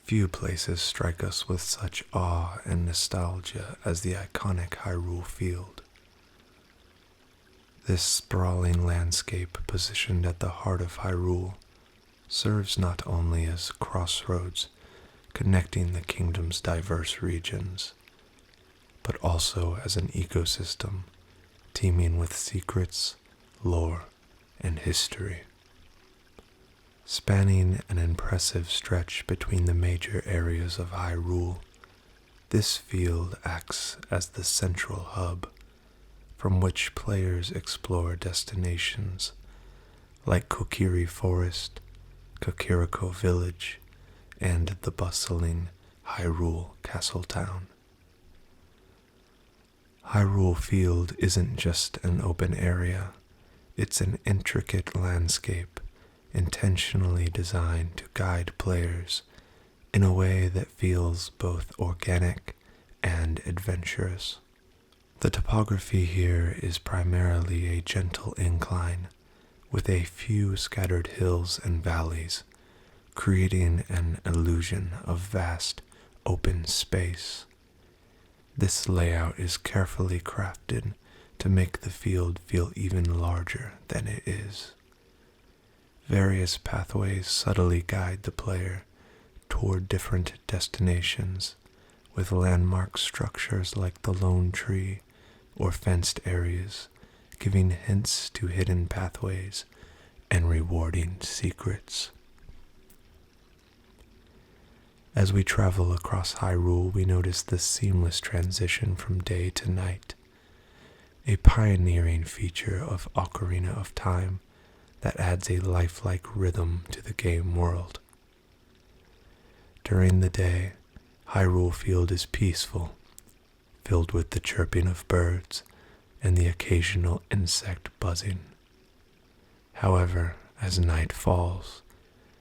Few places strike us with such awe and nostalgia as the iconic Hyrule Field. This sprawling landscape, positioned at the heart of Hyrule, serves not only as crossroads connecting the kingdom's diverse regions, but also as an ecosystem teeming with secrets, lore, and history. Spanning an impressive stretch between the major areas of Hyrule, this field acts as the central hub from which players explore destinations like Kokiri Forest, Kakariko Village, and the bustling Hyrule Castle Town. Hyrule Field isn't just an open area, it's an intricate landscape intentionally designed to guide players in a way that feels both organic and adventurous. The topography here is primarily a gentle incline, with a few scattered hills and valleys, creating an illusion of vast, open space. This layout is carefully crafted to make the field feel even larger than it is. Various pathways subtly guide the player toward different destinations, with landmark structures like the lone tree or fenced areas giving hints to hidden pathways and rewarding secrets. As we travel across Hyrule, we notice the seamless transition from day to night, a pioneering feature of Ocarina of Time that adds a lifelike rhythm to the game world. During the day, Hyrule Field is peaceful, filled with the chirping of birds and the occasional insect buzzing. However, as night falls,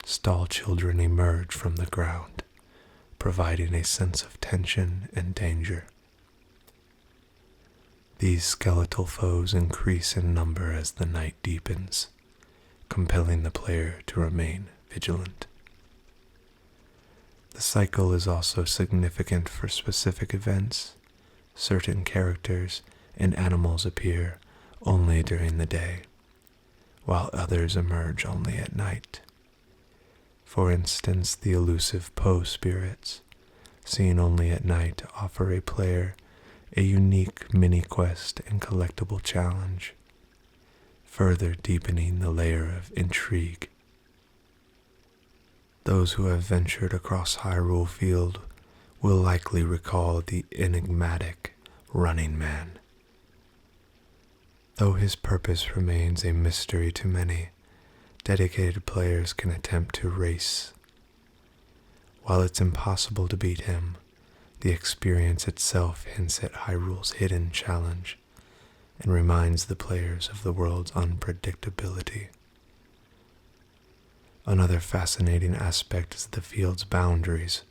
stall children emerge from the ground, providing a sense of tension and danger. These skeletal foes increase in number as the night deepens, compelling the player to remain vigilant. The cycle is also significant for specific events. Certain characters and animals appear only during the day, while others emerge only at night. For instance, the elusive Poe spirits, seen only at night, offer a player a unique mini-quest and collectible challenge, further deepening the layer of intrigue. Those who have ventured across Hyrule Field will likely recall the enigmatic Running Man. Though his purpose remains a mystery to many, dedicated players can attempt to race. While it's impossible to beat him, the experience itself hints at Hyrule's hidden challenge and reminds the players of the world's unpredictability. Another fascinating aspect is the field's boundaries,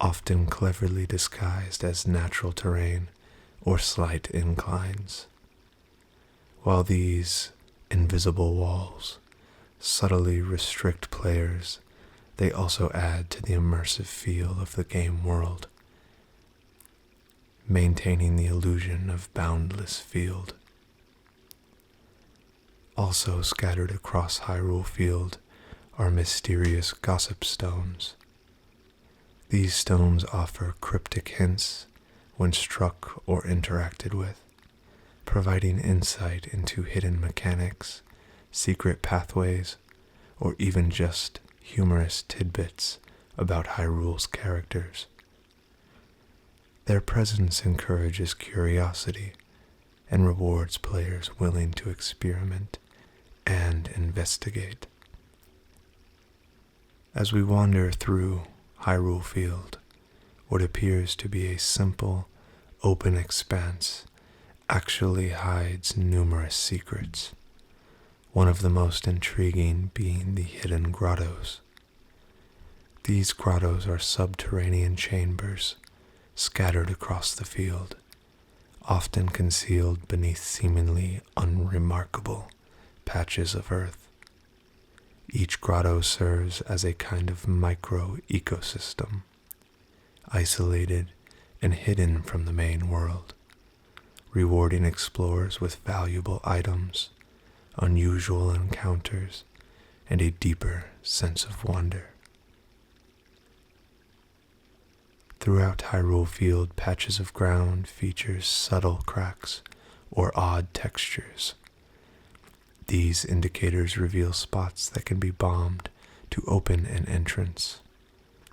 often cleverly disguised as natural terrain or slight inclines. While these invisible walls subtly restrict players, they also add to the immersive feel of the game world, maintaining the illusion of boundless field. Also scattered across Hyrule Field are mysterious gossip stones. These stones offer cryptic hints when struck or interacted with, providing insight into hidden mechanics, secret pathways, or even just humorous tidbits about Hyrule's characters. Their presence encourages curiosity and rewards players willing to experiment and investigate. As we wander through Hyrule Field, what appears to be a simple, open expanse actually hides numerous secrets, one of the most intriguing being the hidden grottos. These grottos are subterranean chambers scattered across the field, often concealed beneath seemingly unremarkable patches of earth. Each grotto serves as a kind of micro-ecosystem, isolated and hidden from the main world, rewarding explorers with valuable items, unusual encounters, and a deeper sense of wonder. Throughout Hyrule Field, patches of ground feature subtle cracks or odd textures. These indicators reveal spots that can be bombed to open an entrance.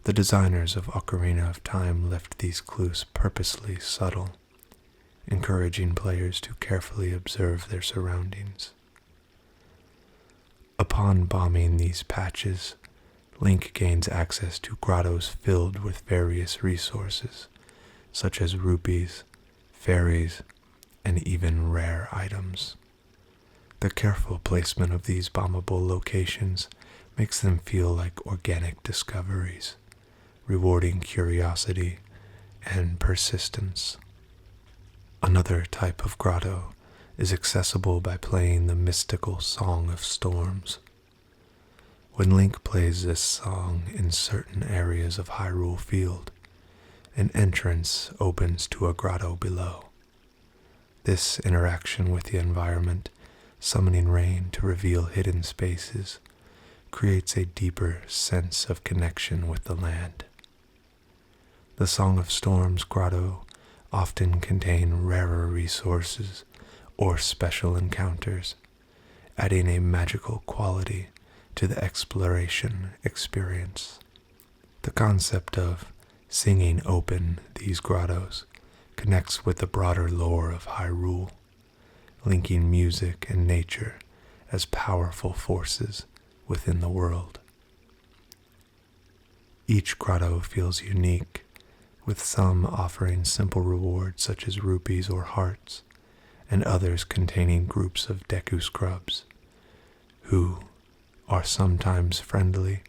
The designers of Ocarina of Time left these clues purposely subtle, encouraging players to carefully observe their surroundings. Upon bombing these patches, Link gains access to grottos filled with various resources, such as rupees, fairies, and even rare items. The careful placement of these bombable locations makes them feel like organic discoveries, rewarding curiosity and persistence. Another type of grotto is accessible by playing the mystical Song of Storms. When Link plays this song in certain areas of Hyrule Field, an entrance opens to a grotto below. This interaction with the environment, summoning rain to reveal hidden spaces, creates a deeper sense of connection with the land. The Song of Storms grotto often contain rarer resources or special encounters, adding a magical quality to the exploration experience. The concept of singing open these grottos connects with the broader lore of Hyrule, linking music and nature as powerful forces within the world. Each grotto feels unique, with some offering simple rewards such as rupees or hearts, and others containing groups of Deku Scrubs, who are sometimes friendly,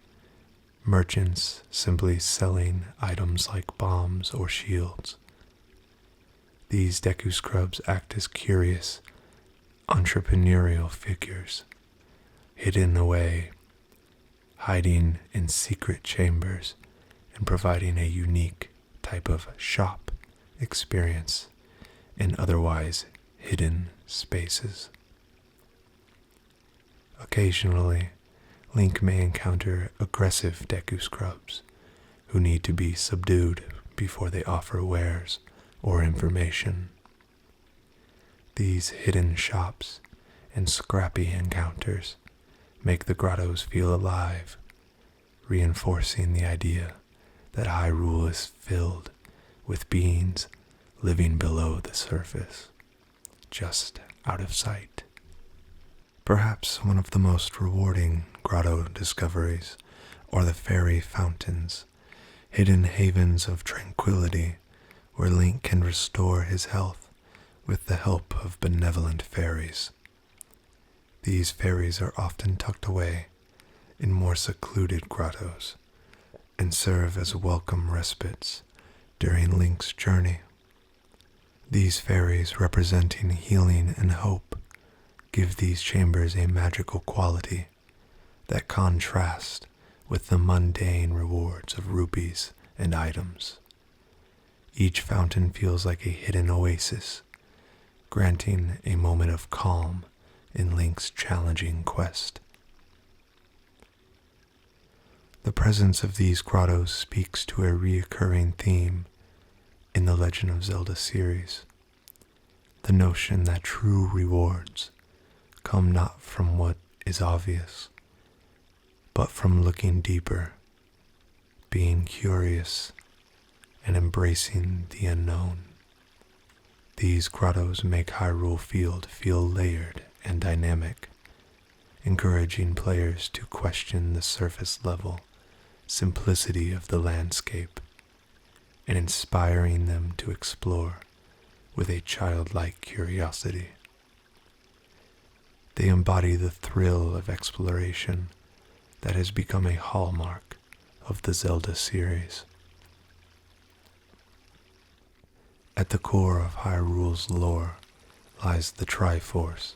merchants simply selling items like bombs or shields. These Deku Scrubs act as curious, entrepreneurial figures, hidden away, hiding in secret chambers, and providing a unique type of shop experience in otherwise hidden spaces. Occasionally, Link may encounter aggressive Deku Scrubs who need to be subdued before they offer wares or information. These hidden shops and scrappy encounters make the grottos feel alive, reinforcing the idea that Hyrule is filled with beings living below the surface, just out of sight. Perhaps one of the most rewarding grotto discoveries are the fairy fountains, hidden havens of tranquility where Link can restore his health with the help of benevolent fairies. These fairies are often tucked away in more secluded grottos and serve as welcome respites during Link's journey. These fairies, representing healing and hope, give these chambers a magical quality that contrast with the mundane rewards of rupees and items. Each fountain feels like a hidden oasis, granting a moment of calm in Link's challenging quest. The presence of these grottos speaks to a recurring theme in the Legend of Zelda series, the notion that true rewards come not from what is obvious, but from looking deeper, being curious, and embracing the unknown. These grottos make Hyrule Field feel layered and dynamic, encouraging players to question the surface level simplicity of the landscape and inspiring them to explore with a childlike curiosity. They embody the thrill of exploration that has become a hallmark of the Zelda series. At the core of Hyrule's lore lies the Triforce,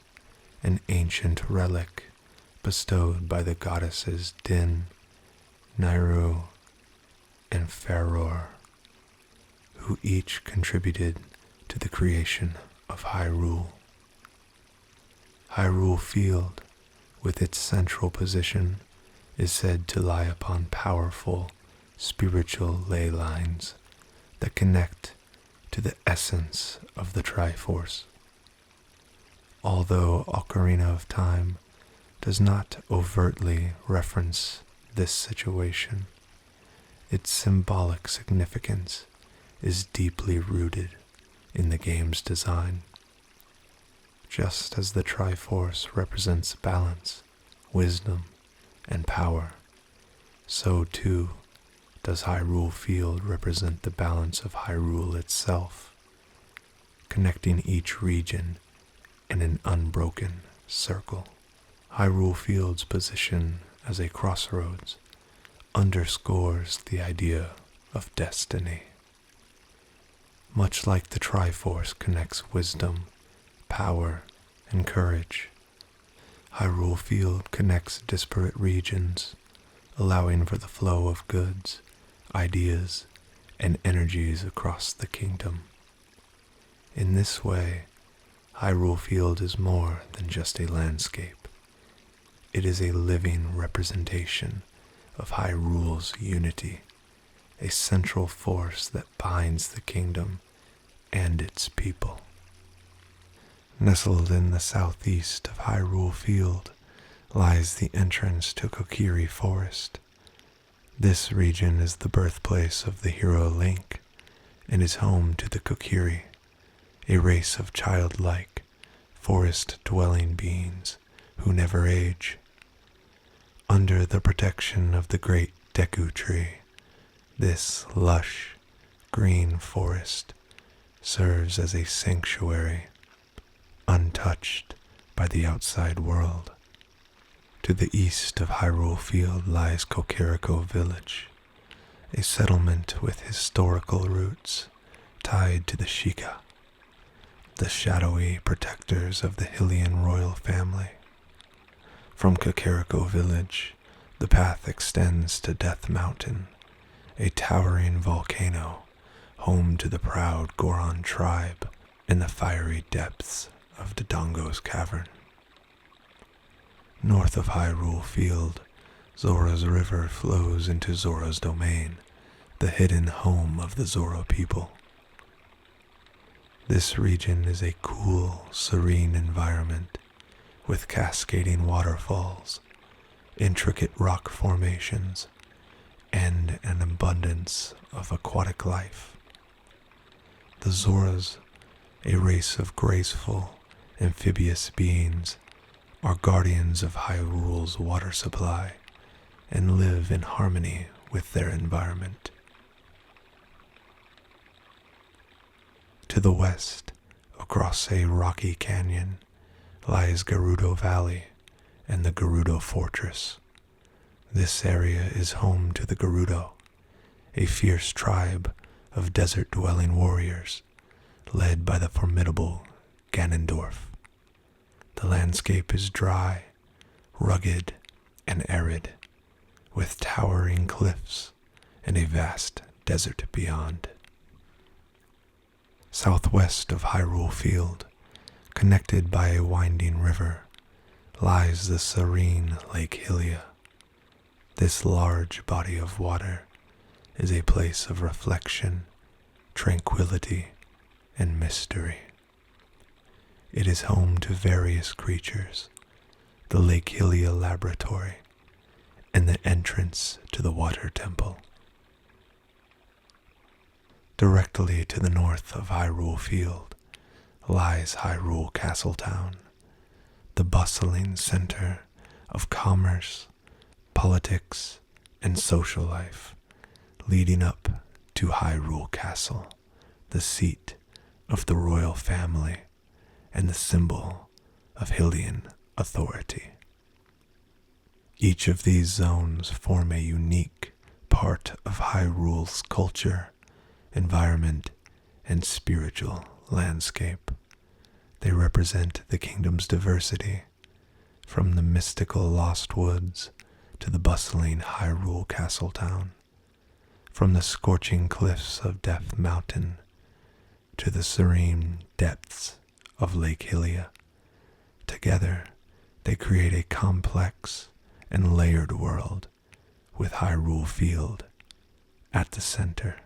an ancient relic bestowed by the goddesses Din, Nairu, and Faror, who each contributed to the creation of Hyrule. Hyrule Field, with its central position, is said to lie upon powerful spiritual ley lines that connect to the essence of the Triforce. Although Ocarina of Time does not overtly reference this situation, its symbolic significance is deeply rooted in the game's design. Just as the Triforce represents balance, wisdom, and power, so too does Hyrule Field represent the balance of Hyrule itself, connecting each region in an unbroken circle. Hyrule Field's position as a crossroads underscores the idea of destiny. Much like the Triforce connects wisdom, power, and courage, Hyrule Field connects disparate regions, allowing for the flow of goods, ideas, and energies across the kingdom. In this way, Hyrule Field is more than just a landscape. It is a living representation of Hyrule's unity, a central force that binds the kingdom and its people. Nestled in the southeast of Hyrule Field lies the entrance to Kokiri Forest. This region is the birthplace of the hero Link and is home to the Kokiri, a race of childlike, forest-dwelling beings who never age. Under the protection of the great Deku Tree, this lush, green forest serves as a sanctuary, untouched by the outside world. To the east of Hyrule Field lies Kokeriko Village, a settlement with historical roots tied to the Sheikah, the shadowy protectors of the Hylian royal family. From Kokeriko Village, the path extends to Death Mountain, a towering volcano home to the proud Goron tribe in the fiery depths of Dodongo's cavern. North of Hyrule Field, Zora's River flows into Zora's Domain, the hidden home of the Zora people. This region is a cool, serene environment with cascading waterfalls, intricate rock formations, and an abundance of aquatic life. The Zoras, a race of graceful, amphibious beings, are guardians of Hyrule's water supply and live in harmony with their environment. To the west, across a rocky canyon, lies Gerudo Valley and the Gerudo Fortress. This area is home to the Gerudo, a fierce tribe of desert-dwelling warriors led by the formidable Ganondorf. The landscape is dry, rugged, and arid, with towering cliffs and a vast desert beyond. Southwest of Hyrule Field, connected by a winding river, lies the serene Lake Hylia. This large body of water is a place of reflection, tranquility, and mystery. It is home to various creatures, the Lake Hylia Laboratory, and the entrance to the Water Temple. Directly to the north of Hyrule Field lies Hyrule Castletown, the bustling center of commerce, politics, and social life, leading up to Hyrule Castle, the seat of the royal family and the symbol of Hylian authority. Each of these zones form a unique part of Hyrule's culture, environment, and spiritual landscape. They represent the kingdom's diversity, from the mystical lost woods to the bustling Hyrule castle town, from the scorching cliffs of Death Mountain to the serene depths of Lake Hylia. Together, they create a complex and layered world with Hyrule Field at the center.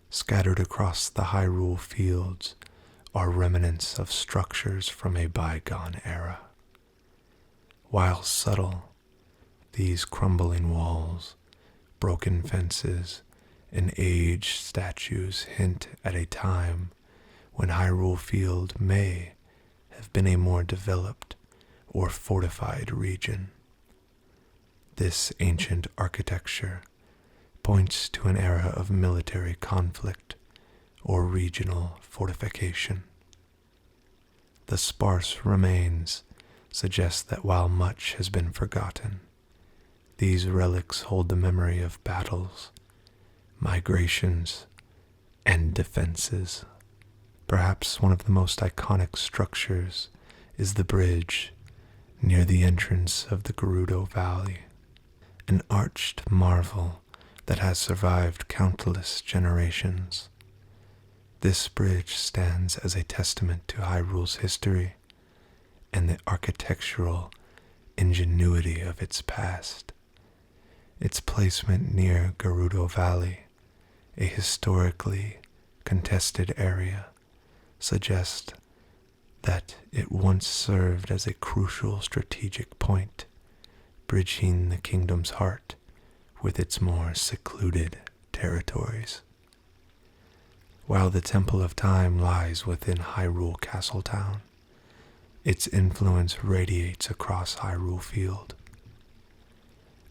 Scattered across the Hyrule Fields are remnants of structures from a bygone era. While subtle, these crumbling walls, broken fences, and aged statues hint at a time when Hyrule Field may have been a more developed or fortified region. This ancient architecture points to an era of military conflict or regional fortification. The sparse remains suggest that while much has been forgotten, these relics hold the memory of battles, migrations, and defenses. Perhaps one of the most iconic structures is the bridge near the entrance of the Gerudo Valley, an arched marvel that has survived countless generations. This bridge stands as a testament to Hyrule's history and the architectural ingenuity of its past. Its placement near Gerudo Valley, a historically contested area, suggests that it once served as a crucial strategic point, bridging the kingdom's heart with its more secluded territories. While the Temple of Time lies within Hyrule Castle Town, its influence radiates across Hyrule Field.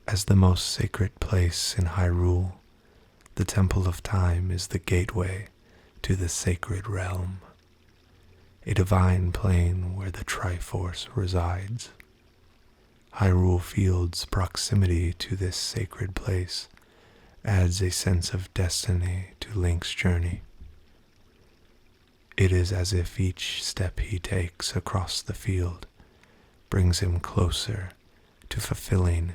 As the most sacred place in Hyrule, the Temple of Time is the gateway to the sacred realm, a divine plane where the Triforce resides. Hyrule Field's proximity to this sacred place adds a sense of destiny to Link's journey. It is as if each step he takes across the field brings him closer to fulfilling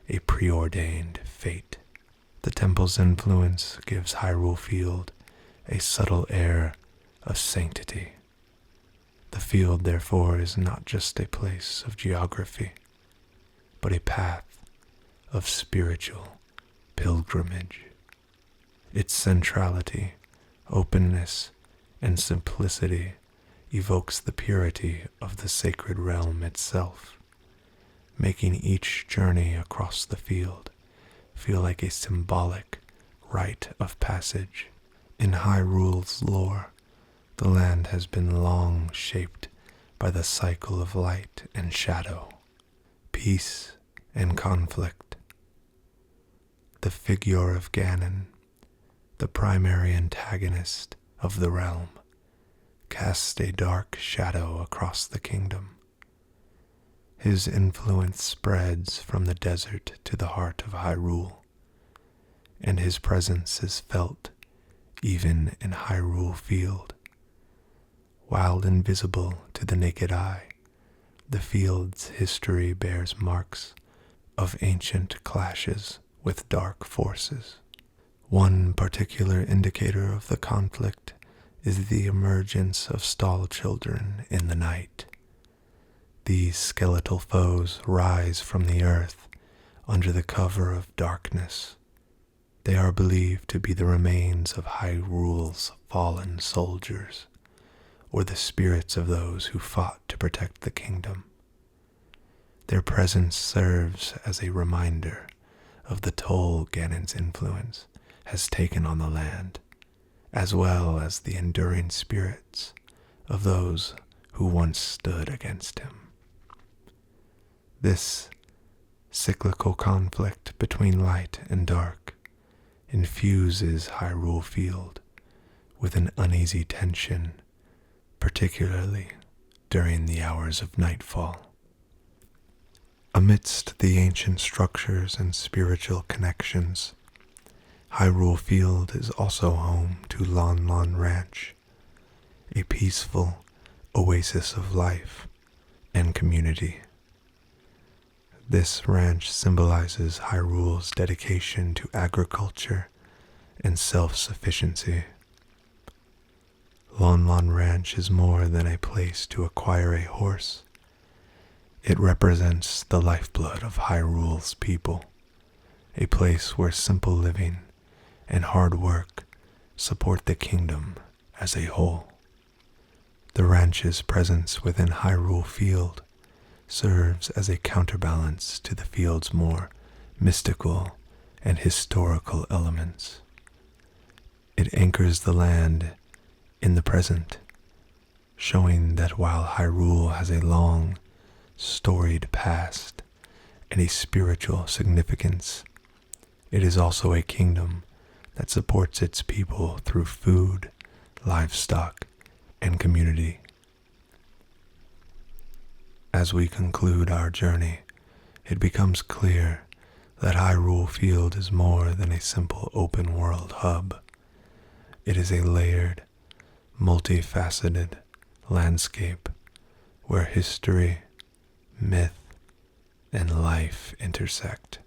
a preordained fate. The temple's influence gives Hyrule Field a subtle air of sanctity. The field, therefore, is not just a place of geography, but a path of spiritual pilgrimage. Its centrality, openness, and simplicity evokes the purity of the sacred realm itself, making each journey across the field feel like a symbolic rite of passage. In Hyrule's lore, the land has been long shaped by the cycle of light and shadow, peace and conflict. The figure of Ganon, the primary antagonist of the realm, casts a dark shadow across the kingdom. His influence spreads from the desert to the heart of Hyrule, and his presence is felt even in Hyrule Field. While invisible to the naked eye, the field's history bears marks of ancient clashes with dark forces. One particular indicator of the conflict is the emergence of stall children in the night. These skeletal foes rise from the earth under the cover of darkness. They are believed to be the remains of Hyrule's fallen soldiers, or the spirits of those who fought to protect the kingdom. Their presence serves as a reminder of the toll Ganon's influence has taken on the land, as well as the enduring spirits of those who once stood against him. This cyclical conflict between light and dark infuses Hyrule Field with an uneasy tension, particularly during the hours of nightfall. Amidst the ancient structures and spiritual connections, Hyrule Field is also home to Lon Lon Ranch, a peaceful oasis of life and community. This ranch symbolizes Hyrule's dedication to agriculture and self-sufficiency. Lon Lon Ranch is more than a place to acquire a horse. It represents the lifeblood of Hyrule's people, a place where simple living and hard work support the kingdom as a whole. The ranch's presence within Hyrule Field serves as a counterbalance to the field's more mystical and historical elements. It anchors the land in the present, showing that while Hyrule has a long, storied past and a spiritual significance, it is also a kingdom that supports its people through food, livestock, and community. As we conclude our journey, it becomes clear that Hyrule Field is more than a simple open-world hub. It is a layered, multifaceted landscape where history, myth, and life intersect.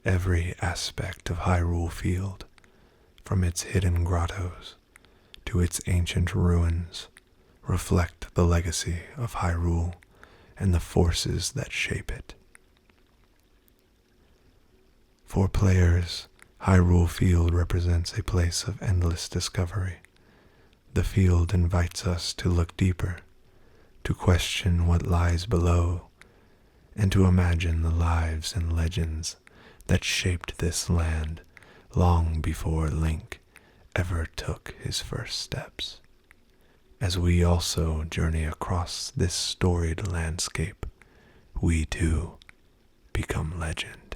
Every aspect of Hyrule Field, from its hidden grottos to its ancient ruins, reflect the legacy of Hyrule and the forces that shape it. For players, Hyrule Field represents a place of endless discovery. The field invites us to look deeper, to question what lies below, and to imagine the lives and legends that shaped this land long before Link ever took his first steps. As we also journey across this storied landscape, we too become legend.